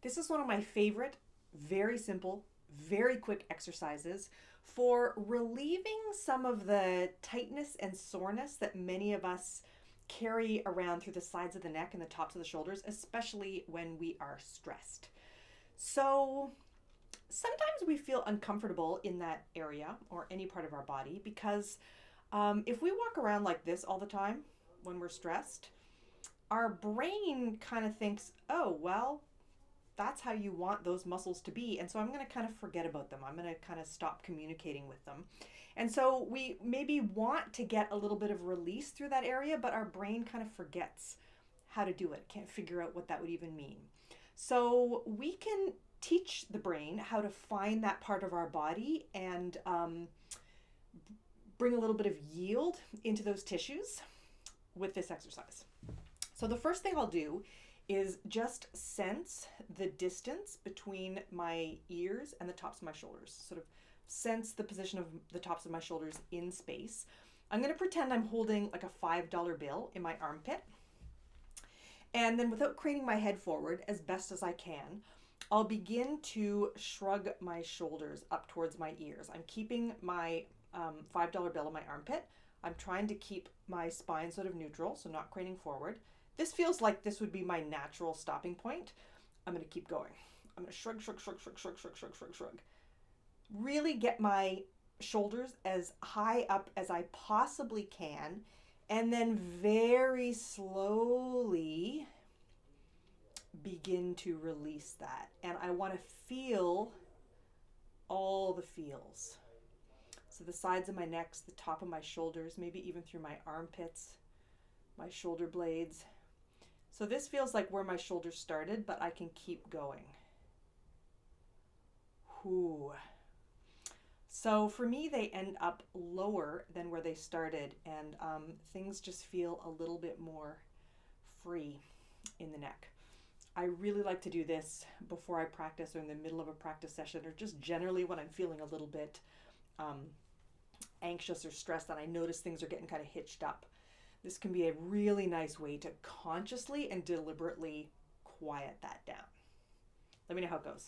This is one of my favorite, very simple, very quick exercises for relieving some of the tightness and soreness that many of us carry around through the sides of the neck and the tops of the shoulders, especially when we are stressed. So sometimes we feel uncomfortable in that area or any part of our body because if we walk around like this all the time when we're stressed, our brain kind of thinks, oh, well, that's how you want those muscles to be. And so I'm going to kind of forget about them. I'm going to kind of stop communicating with them. And so we maybe want to get a little bit of release through that area, but our brain kind of forgets how to do it, can't figure out what that would even mean. So we can teach the brain how to find that part of our body and bring a little bit of yield into those tissues with this exercise. So the first thing I'll do is just sense the distance between my ears and the tops of my shoulders. Sort of sense the position of the tops of my shoulders in space. I'm going to pretend I'm holding like a $5 bill in my armpit. And then without craning my head forward as best as I can, I'll begin to shrug my shoulders up towards my ears. I'm keeping my $5 bill in my armpit. I'm trying to keep my spine sort of neutral, so not craning forward. This feels like this would be my natural stopping point. I'm going to keep going. I'm going to shrug, shrug, shrug, shrug, shrug, shrug, shrug, shrug, shrug. Really get my shoulders as high up as I possibly can, and then very slowly begin to release that. And I want to feel all the feels. So the sides of my neck, the top of my shoulders, maybe even through my armpits, my shoulder blades. So this feels like where my shoulders started, but I can keep going. Whew. So for me, they end up lower than where they started, and things just feel a little bit more free in the neck. I really like to do this before I practice or in the middle of a practice session, or just generally when I'm feeling a little bit anxious or stressed and I notice things are getting kind of hitched up. This can be a really nice way to consciously and deliberately quiet that down. Let me know how it goes.